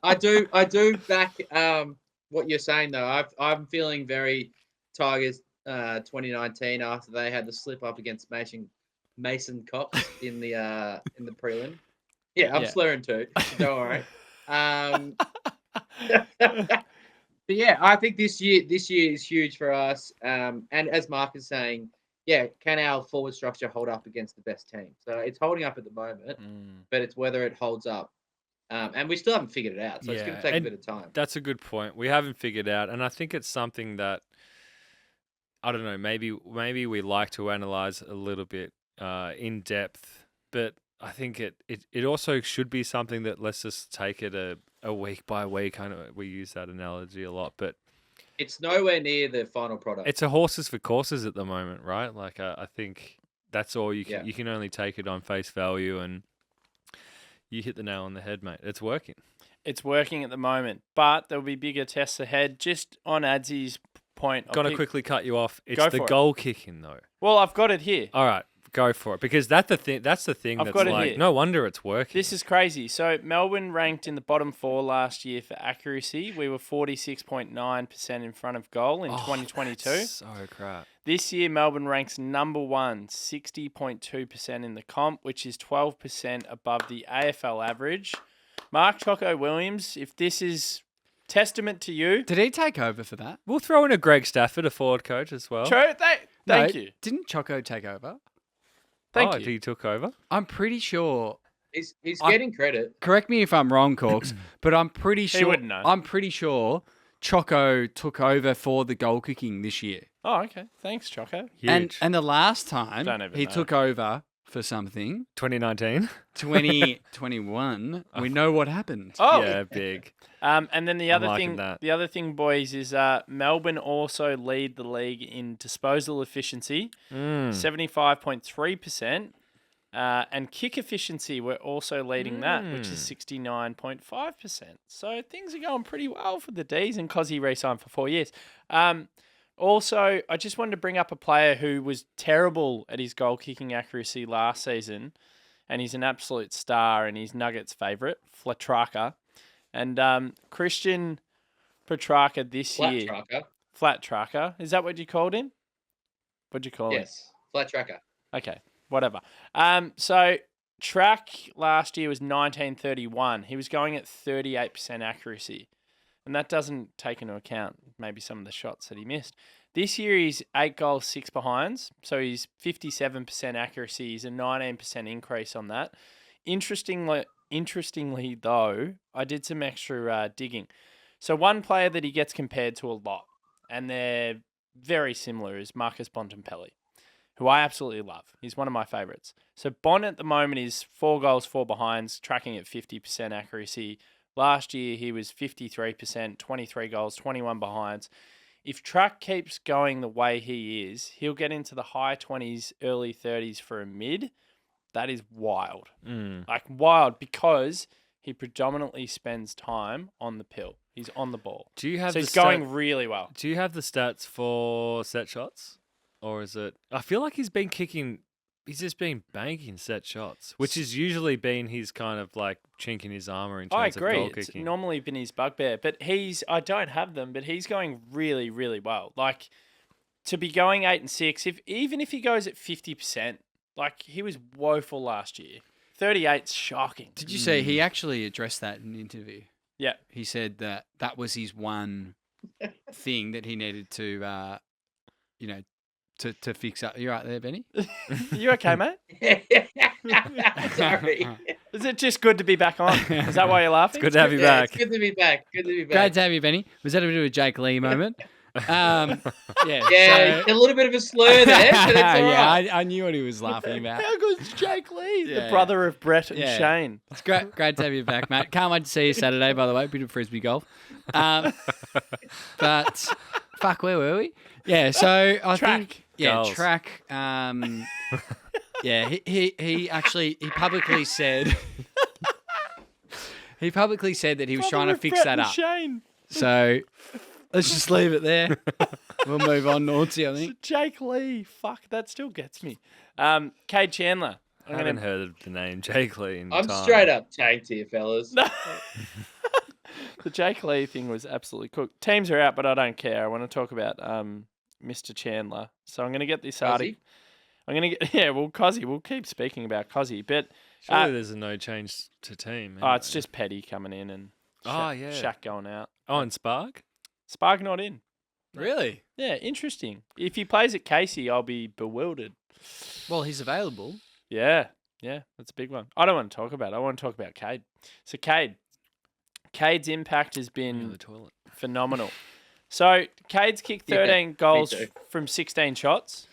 I do back what you're saying though. I'm feeling very Tigers 2019 after they had the slip up against Mason Cox in the prelim. Yeah, I'm slurring too. Don't worry. But yeah, I think this year is huge for us. And as Mark is saying, can our forward structure hold up against the best team? So it's holding up at the moment, but it's whether it holds up. And we still haven't figured it out, so it's going to take a bit of time. That's a good point. We haven't figured out, and I think it's something that I don't know. Maybe we like to analyze a little bit in depth, but I think it also should be something that let's just take it a week by week. Kind of, we use that analogy a lot, but it's nowhere near the final product. It's a horses for courses at the moment, right? Like I think that's all you can. You can only take it on face value, and you hit the nail on the head, mate. It's working. It's working at the moment, but there'll be bigger tests ahead. Just on Adzy's point, Got to quickly cut you off. It's the goal kicking, though. Well, I've got it here. All right, go for it, because that's the thing. That's like, no wonder it's working. This is crazy. So Melbourne ranked in the bottom 4 last year for accuracy. We were 46.9% in front of goal in 2022. That's so crap. This year, Melbourne ranks number 1, 60.2% in the comp, which is 12% above the AFL average. Mark Choco Williams, if this is testament to you. Did he take over for that? We'll throw in a Greg Stafford, a forward coach as well. True. Thank you. Didn't Choco take over? Thank you. He took over? I'm pretty sure. He's getting credit. Correct me if I'm wrong, Corks, but I'm pretty sure. He wouldn't know. I'm pretty sure Choco took over for the goal kicking this year. Oh, okay. Thanks, Choco. And the last time he know. took over for something, 2019, 2021, we know what happened. Oh, yeah, big. And then the other thing, boys, is Melbourne also lead the league in disposal efficiency, 75.3%, and kick efficiency. We're also leading that, which is 69.5%. So things are going pretty well for the D's, and Kozzy re-signed for 4 years. Also, I just wanted to bring up a player who was terrible at his goal-kicking accuracy last season, and he's an absolute star, and he's Nuggets' favourite, Flatraka. And Christian Petrarca this year... Flat Tracker. Is that what you called him? What'd you call him? Yes, Flat Tracker. Okay, whatever. So, track last year was 1931. He was going at 38% accuracy. And that doesn't take into account maybe some of the shots that he missed. This year he's 8 goals, 6 behinds. So he's 57% accuracy. He's a 19% increase on that. Interestingly though, I did some extra digging. So one player that he gets compared to a lot, and they're very similar, is Marcus Bontempelli, who I absolutely love. He's one of my favourites. So Bont at the moment is 4 goals, 4 behinds, tracking at 50% accuracy. Last year he was 53%, 23 goals, 21 behinds. If track keeps going the way he is, he'll get into the high 20s, early 30s for a mid. That is wild. Like wild, because he predominantly spends time on the pill. He's on the ball. Do you have? So he's going really well. Do you have the stats for set shots, or is it? I feel like he's been kicking. He's just been banking set shots, which has usually been his kind of like chink in his armor in terms of goal It's kicking. normally been his bugbear, but I don't have them, but he's going really, really well. Like, to be going 8 and 6, even if he goes at 50%, like he was woeful last year. 38's shocking. Did you say he actually addressed that in an interview? Yeah. He said that was his one thing that he needed to, to fix up. You right there, Benny? You okay, mate? Sorry. Is it just good to be back on? Is that why you're laughing? Good to have you back. It's good to be back. Good to be back. Great to have you, Benny. Was that a bit of a Jake Lee moment? Yeah, so- a little bit of a slur there, but it's all right. I knew what he was laughing about. How good's Jake Lee, the Yeah. brother of Brett and Yeah. Shane? It's great to have you back, mate. Can't wait to see you Saturday, by the way. Bit of frisbee golf. But fuck, where were we? Yeah, so I think Goals. track. He publicly said that he was trying to fix that up. Shane. So let's just leave it there. We'll move on, Naughtsie, I think. Jake Lee. Fuck, that still gets me. Kade Chandler. I haven't heard of the name Jake Lee in I'm time. straight up tanked here, fellas. The Jake Lee thing was absolutely cooked. Teams are out, but I don't care. I want to talk about Mr. Chandler. So I'm going to get this article. I'm going to get Kozzy. We'll keep speaking about Kozzy, but Surely there's a no change to team. oh, it's just Petty coming in and yeah. Shaq going out. Oh, and Spark? Spark not in. Really? Yeah, interesting. If he plays at Casey, I'll be bewildered. Well, he's available. Yeah, that's a big one. I don't want to talk about it. I want to talk about Kade. So Cade's impact has been the toilet. phenomenal. So Cade's kicked 13 goals from 16 shots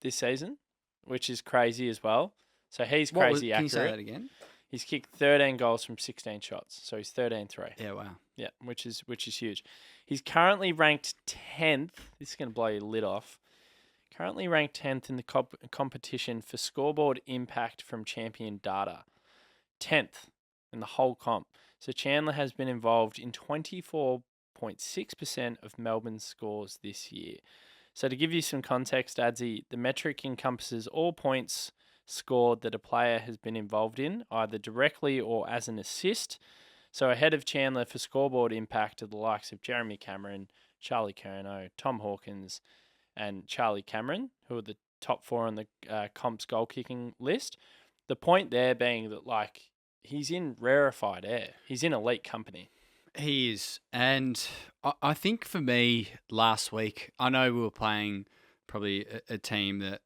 this season, which is crazy as well. So he's crazy accurate. Can you say that again? He's kicked 13 goals from 16 shots. So he's 13-3. Yeah, wow. Yeah, which is huge. He's currently ranked 10th. This is going to blow your lid off. Currently ranked 10th in the competition for scoreboard impact from champion data. 10th in the whole comp. So Chandler has been involved in 24.6% of Melbourne's scores this year. So to give you some context, Adzy, the metric encompasses all points scored that a player has been involved in, either directly or as an assist. So ahead of Chandler for scoreboard impact are the likes of Jeremy Cameron, Charlie Curnow, Tom Hawkins, and Charlie Cameron, who are the top 4 on the comp's goal kicking list. The point there being that, like, he's in rarefied air. He's in elite company. He is. And I think for me, last week, I know we were playing probably a team that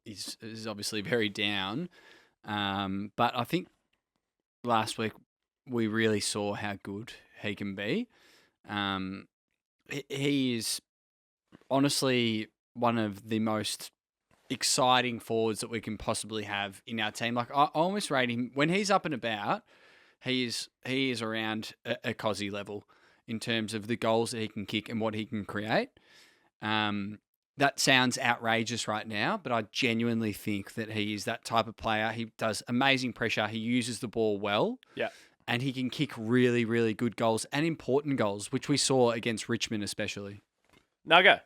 is obviously very down. But I think last week we really saw how good he can be. He is honestly one of the most exciting forwards that we can possibly have in our team. Like, I almost rate him when he's up and about. He is around a Kozzy level in terms of the goals that he can kick and what he can create. That sounds outrageous right now, but I genuinely think that he is that type of player. He does amazing pressure. He uses the ball well. Yeah. And he can kick really, really good goals and important goals, which we saw against Richmond especially. Nugger.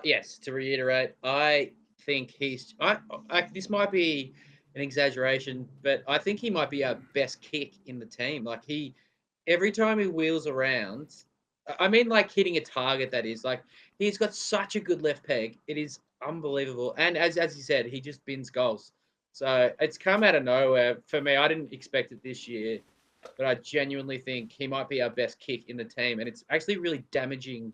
Yes, to reiterate, I think he's... this might be an exaggeration, but I think he might be our best kick in the team. Like, every time he wheels around, I mean, like hitting a target, that is. Like, he's got such a good left peg. It is unbelievable. And as you said, he just bins goals. So it's come out of nowhere for me. I didn't expect it this year. but I genuinely think he might be our best kick in the team, and it's actually a really damaging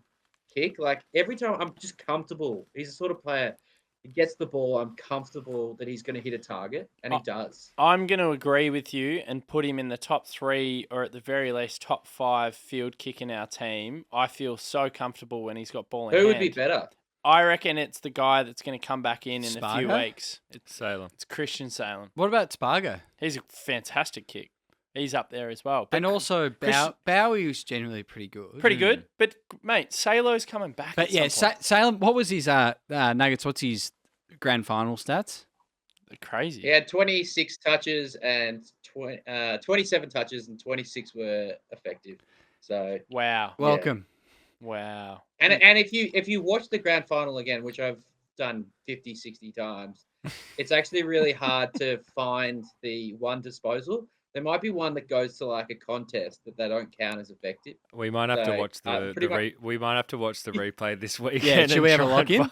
kick. Like every time, I'm just comfortable. He's the sort of player. He gets the ball. I'm comfortable that he's going to hit a target, and he does. I'm going to agree with you and put him in the top 3 or at the very least top 5 field kick in our team. I feel so comfortable when he's got ball in hand. Who would be better? I reckon it's the guy that's going to come back in a few weeks. It's Salem. It's Christian Salem. What about Spargo? He's a fantastic kick. He's up there as well. But And also, Bowie was generally pretty good. pretty good. But, mate, Salo's coming back. But at yeah, some point. Salem, what was his Nuggets? What's his grand final stats? They're crazy. He had 26 touches and 27 touches, and 26 were effective. So Wow. Welcome. Wow. And if you watch the grand final again, which I've done 50, 60 times, it's actually really hard to find the one disposal. There might be one that goes to like a contest that they don't count as effective. We might have to So, watch we might have to watch the replay this weekend. Yeah, should we have a and lock in?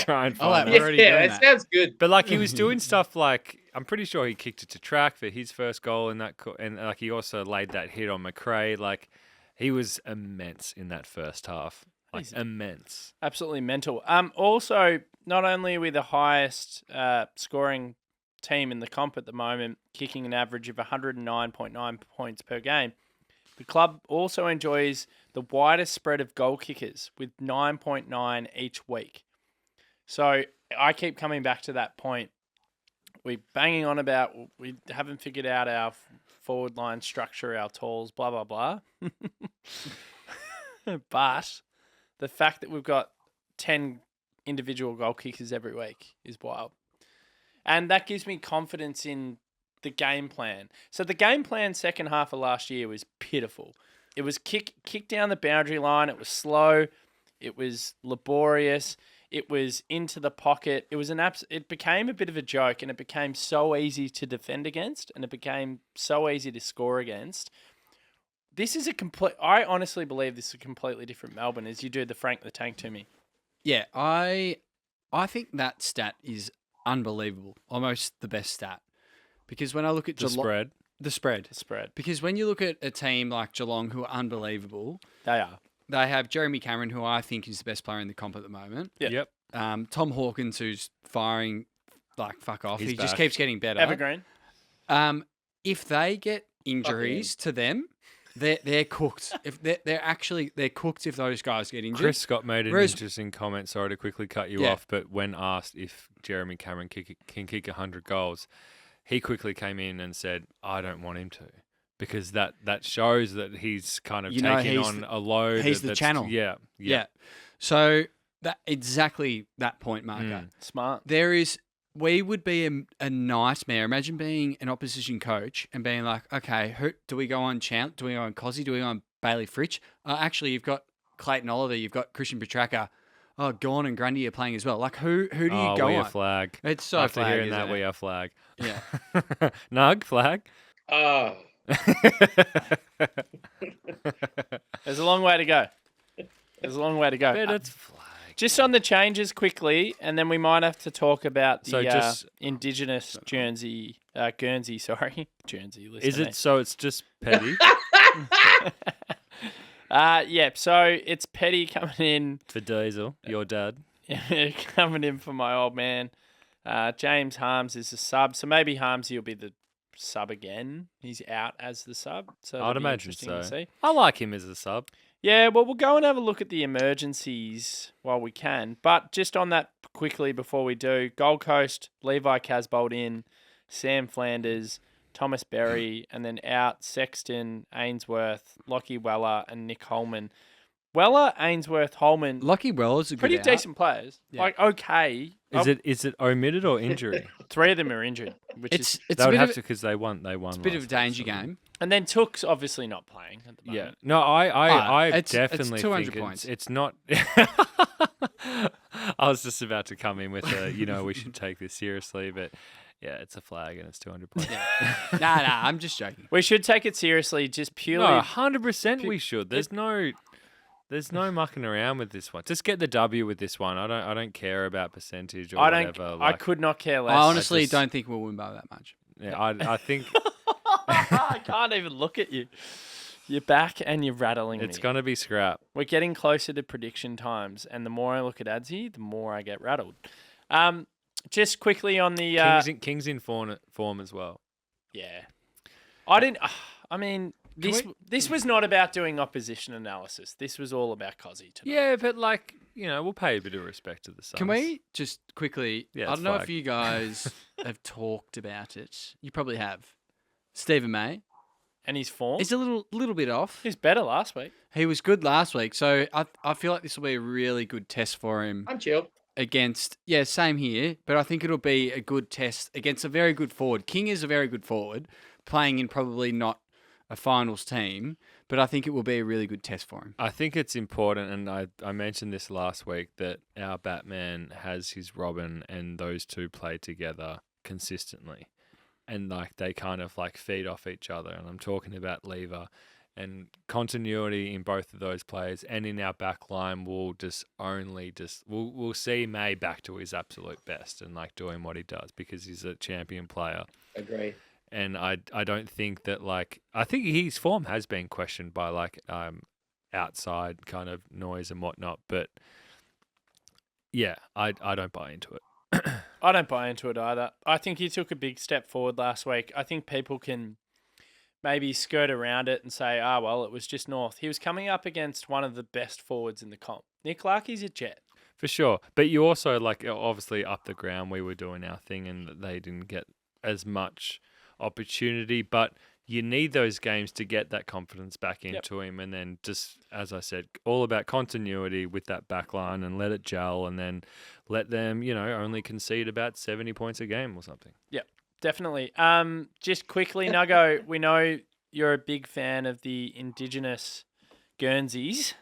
try and Oh, find we're already doing it that. sounds good. But like he was doing stuff like I'm pretty sure he kicked it to track for his first goal in that, and like he also laid that hit on McRae. Like he was immense in that first half, like immense. Absolutely mental. Also, not only are we the highest scoring team in the comp at the moment, kicking an average of 109.9 points per game, the club also enjoys the widest spread of goal kickers with 9.9 each week. So I keep coming back to that point. We're banging on about we haven't figured out our forward line structure, our tools, blah, blah, blah. But the fact that we've got 10 individual goal kickers every week is wild. And that gives me confidence in the game plan. So the game plan second half of last year was pitiful. It was kick down the boundary line. It was slow. It was laborious. It was into the pocket. It was it became a bit of a joke, and it became so easy to defend against, and it became so easy to score against. This is I honestly believe this is a completely different Melbourne as you do the Frank the Tank to me. Yeah, I think that stat is unbelievable. Almost the best stat. Because when I look at The spread. The spread. Because when you look at a team like Geelong, who are unbelievable, They are. they have Jeremy Cameron, who I think is the best player in the comp at the moment. Yeah. Yep. Tom Hawkins, who's firing like fuck off. He's He just back. keeps getting better. Evergreen. If they get injuries to them, they're cooked. If they're cooked if those guys get injured. Chris Scott made an Whereas- interesting comment. Sorry to quickly cut you Yeah. off, but when asked if Jeremy Cameron can kick 100 goals, he quickly came in and said, "I don't want him to," because that shows that he's kind of taking on a load. He's the that's- channel. Yeah. So that exactly that point, Marco. Smart. We would be a nightmare. Imagine being an opposition coach and being like, okay, who do we go on? Chant? Do we go on Kozzy? Do we go on Bailey Fritsch? Actually, you've got Clayton Oliver. You've got Christian Petracca. Oh, Gorn and Grundy are playing as well. Like, who do you go we on? are flag. It's so After flag, hearing isn't that, it? we are flag. Yeah. Nug, flag. Oh, There's a long way to go. But it's flag. Just on the changes quickly, and then we might have to talk about the So just- Indigenous Guernsey, sorry. Guernsey, listen Is to me. it so? It's just petty Yeah, so it's Petty coming in. for Diesel, your dad. Coming in for my old man. James Harms is the sub, so maybe Harmsy will be the sub again. He's out as the sub, so that'll I'd be imagine interesting so. to see. I like him as a sub. Yeah, well, we'll go and have a look at the emergencies while we can. But just on that quickly before we do, Gold Coast, Levi Casbolt in, Sam Flanders, Thomas Berry, and then out Sexton, Ainsworth, Lockie Weller, and Nick Holman. Weller, Ainsworth, Holman, Lockie Weller's a good pretty out. decent players. Yeah. Like, okay. Is it omitted or injury? 3 of them are injured, which It's is... it's They a would bit have of to because they won. They won. it's a bit of a last week, danger so- game. And then Took's obviously not playing at the Yeah. moment. No, I it's definitely 200 think points. it's not. I was just about to come in with we should take this seriously, but yeah, it's a flag and it's 200 points. Nah, I'm just joking. We should take it seriously, just purely... No, 100% we should. There's no mucking around with this one. Just get the W with this one. I don't care about percentage or whatever. I could not care less. I honestly just- don't think we'll win by that much. Yeah, I think I can't even look at you. You're back and you're rattling me. It's going to be scrap. We're getting closer to prediction times, and the more I look at Adzy, the more I get rattled. Just quickly on the King's in form as well. Yeah, I didn't. I mean, this was not about doing opposition analysis. This was all about Kozzy tonight. Yeah, but we'll pay a bit of respect to the Suns. Can we just quickly? Yeah, I don't know if you guys have talked about it. You probably have. Stephen May. And his form? He's a little bit off. He was better last week. He was good last week, so I feel like this will be a really good test for him. I'm chill. Same here, but I think it'll be a good test against a very good forward. King is a very good forward, playing in probably not a finals team, but I think it will be a really good test for him. I think it's important, and I mentioned this last week, that our Batman has his Robin, and those two play together consistently. And they kind of feed off each other. And I'm talking about Lever and continuity in both of those players, and in our back line we'll see May back to his absolute best and doing what he does because he's a champion player. Agree. And I don't think that I think his form has been questioned by outside kind of noise and whatnot, but yeah, I don't buy into it. I don't buy into it either. I think he took a big step forward last week. I think people can maybe skirt around it and say, it was just North. He was coming up against one of the best forwards in the comp. Nick Larkey's a jet. For sure. But you also, obviously up the ground, we were doing our thing and they didn't get as much opportunity. But you need those games to get that confidence back into him. And then just, as I said, all about continuity with that back line and let it gel and then let them, only concede about 70 points a game or something. Yep, definitely. Just quickly, Nuggo, we know you're a big fan of the Indigenous Guernseys.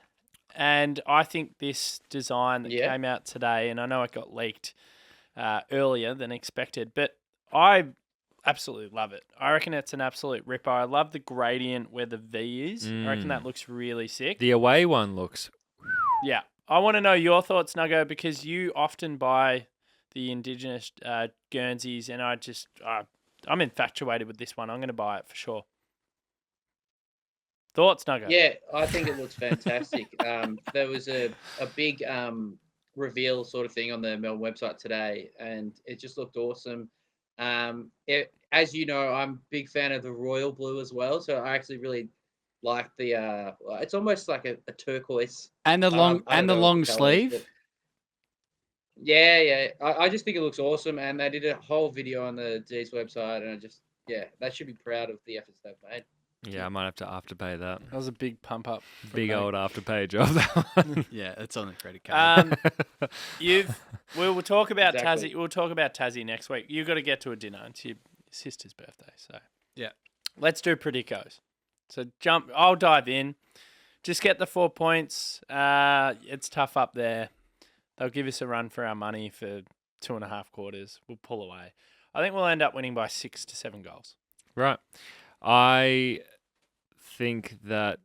And I think this design that came out today, and I know it got leaked earlier than expected, but I absolutely love it. I reckon it's an absolute ripper. I love the gradient where the V is. I reckon that looks really sick. The away one looks... Yeah. I want to know your thoughts, Nuggo, because you often buy the Indigenous Guernseys, and I'm infatuated with this one. I'm going to buy it for sure. Thoughts, Nuggo? Yeah, I think it looks fantastic. There was a big reveal sort of thing on the Melbourne website today, and it just looked awesome. As you know, I'm a big fan of the royal blue as well, so I actually really like the. It's almost like a turquoise. And the long sleeve. Yeah. I just think it looks awesome, and they did a whole video on the D's website, and they should be proud of the efforts they've made. Yeah, I might have to afterpay that. That was a big pump up. Big old afterpay job, that one. Yeah, it's on the credit card. We'll talk about Tassie. We'll talk about Tassie next week. You've got to get to a dinner. It's your sister's birthday, so yeah. Let's do predicos. So I'll dive in. Just get the 4 points. It's tough up there. They'll give us a run for our money for 2.5 quarters. We'll pull away. I think we'll end up winning by 6 to 7 goals. Right. I think that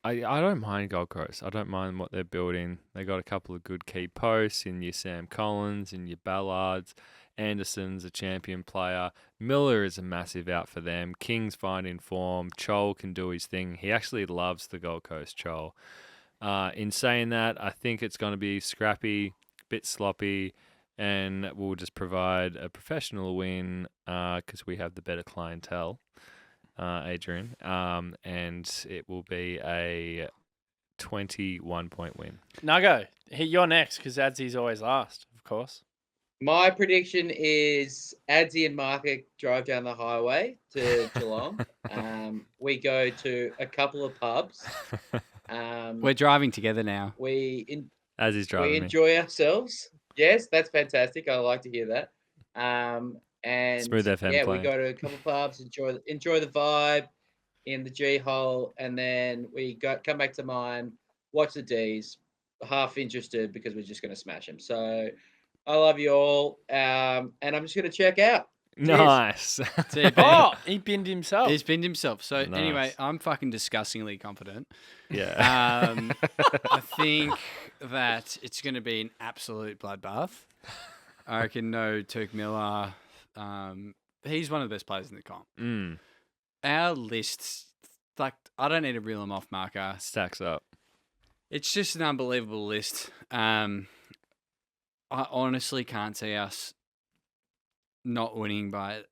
I don't mind Gold Coast. I don't mind what they're building. They got a couple of good key posts in your Sam Collins, in your Ballards. Anderson's a champion player. Miller is a massive out for them. King's finding form. Chol can do his thing. He actually loves the Gold Coast, Chol. In saying that, I think it's going to be scrappy, bit sloppy, and we'll just provide a professional win because we have the better clientele. Adrian, and it will be a 21-point win. Nuggo, you're next because Adzy's always last, of course. My prediction is Adzy and Marca drive down the highway to Geelong. We go to a couple of pubs. We're driving together now. As he's driving, we enjoy ourselves. Yes, that's fantastic. I like to hear that. And Smooth FM playing. We go to a couple of pubs, enjoy the vibe in the G hole, and then we come back to mine, watch the D's, half interested because we're just going to smash them. So I love you all, and I'm just going to check out. Nice. Oh, he binned himself. He's binned himself. So Nice. Anyway, I'm fucking disgustingly confident. Yeah. I think that it's going to be an absolute bloodbath. I reckon no Turk Miller. He's one of the best players in the comp. our lists, like, I don't need to reel them off, Marca. Stacks up. It's just an unbelievable list. I honestly can't see us not winning by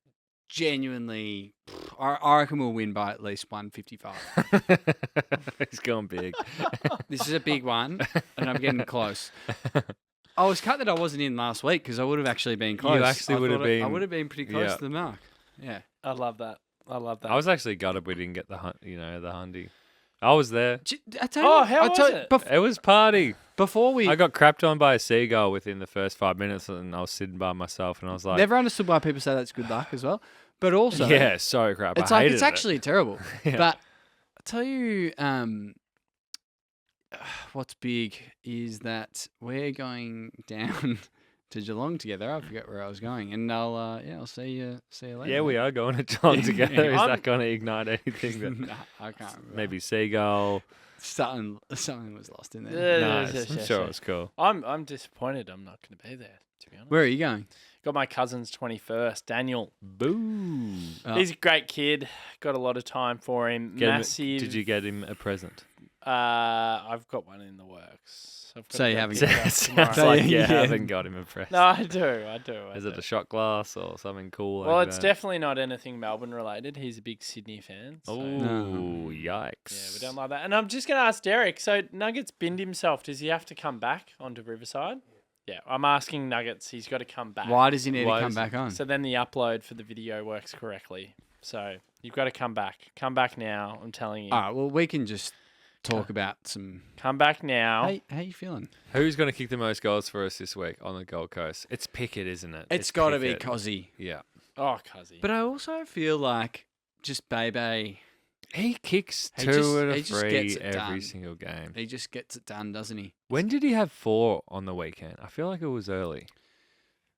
genuinely. I reckon we'll win by at least 155. He's going big. This is a big one, and I'm getting close. I was cut that I wasn't in last week because I would have actually been close. You actually would have been. I would have been pretty close to the mark. Yeah. I love that. I was actually gutted we didn't get the hundy. I was there. I tell you what, how was it? It was party. I got crapped on by a seagull within the first 5 minutes, and I was sitting by myself, and I was like, never understood why people say that's good luck as well. But also, yeah, so crap. It's I like hated it's it. actually terrible. Yeah. But I tell you, what's big is that we're going down to Geelong together. I forget where I was going, and I'll see you later. Yeah, we are going to Geelong together. Is I'm- that going to ignite anything? That Nah, I can't remember. maybe seagull. Something was lost in there. Nice. I'm sure it was cool. I'm disappointed I'm not going to be there, to be honest. Where are you going? Got my cousin's 21st, Daniel. Boo. Oh. He's a great kid. Got a lot of time for him. Massive. Did you get him a present? I've got one in the works. I've got So to you go haven't pick it got up Sounds tomorrow. like you Yeah. haven't got him a present. No, I do. Is it a shot glass or something cool? Well, like it's that? definitely not anything Melbourne related. He's a big Sydney fan. So. Oh, yikes. Yeah, we don't like that. And I'm just going to ask Derek. So Nuggets binned himself. Does he have to come back onto Riverside? Yeah, I'm asking Nuggets. He's got to come back. Why does he need Why to come is back on? So then the upload for the video works correctly. So you've got to come back. Come back now. I'm telling you. All right. Well, we can just talk about some. Come back now. How you feeling? Who's going to kick the most goals for us this week on the Gold Coast? It's Pickett, isn't it? It's got to be Pickett. Kozzy. Yeah. Oh, Kysaiah. But I also feel like just Bebe, He kicks He two just- out he of just three gets it every done. single game. he just gets it done, doesn't he? When did he have 4 on the weekend? I feel like it was early.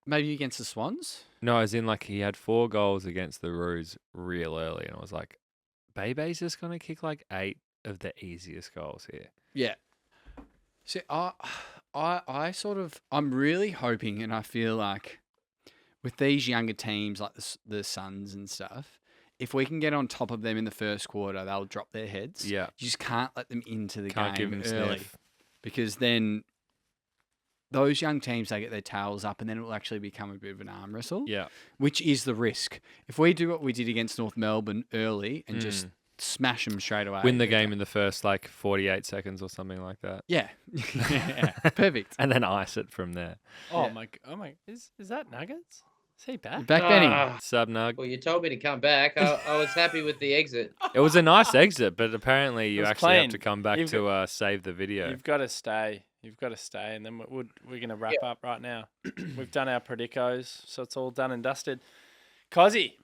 Maybe against the Swans. No, as in like he had 4 goals against the Roos real early, and I was like, Bebe's just going to kick like 8 of the easiest goals here. Yeah. See, I sort of, I'm really hoping, and I feel like with these younger teams like the Suns and stuff, if we can get on top of them in the first quarter, they'll drop their heads. Yeah. You just can't let them into the Can't give game him early sniff. because then those young teams, they get their tails up and then it will actually become a bit of an arm wrestle. Yeah. Which is the risk. If we do what we did against North Melbourne early and Mm. just smash them straight away. Win the game in the first like 48 seconds or something like that. Yeah. Yeah. Perfect. And then ice it from there. Oh, Yeah. my. Is that Nuggets? Is he back? Back Benny. Sub Nug. Well, you told me to come back. I was happy with the exit. It was a nice exit, but apparently It you was actually have clean. to come back You've to save the video. You've got to stay. You've got to stay. And then we're going to wrap up right now. We've done our predicos, so it's all done and dusted. Kozzy,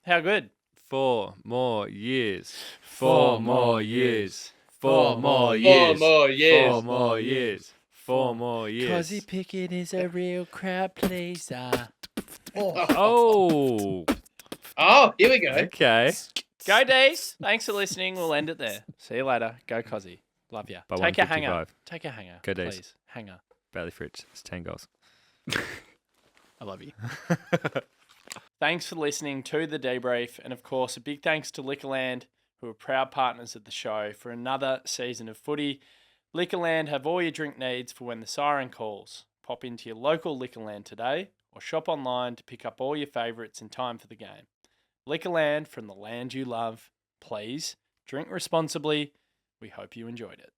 how good? 4 more years. 4 more years. 4 more years. 4 more years. 4 more years. 4 more years. Kozzy Pickett is a real crowd pleaser. Oh. Oh, here we go. Okay. Go Dees. Thanks for listening. We'll end it there. See you later. Go Kozzy. Love ya. By Take a hanger. 155. Take a hanger. Go Dees. Please. Hanger. Bailey Fritz. It's 10 goals. I love you. Thanks for listening to the DeeBrief, and of course, a big thanks to Liquorland, who are proud partners of the show for another season of footy. Liquorland have all your drink needs for when the siren calls. Pop into your local Liquorland today, or shop online to pick up all your favourites in time for the game. Liquorland, from the land you love. Please drink responsibly. We hope you enjoyed it.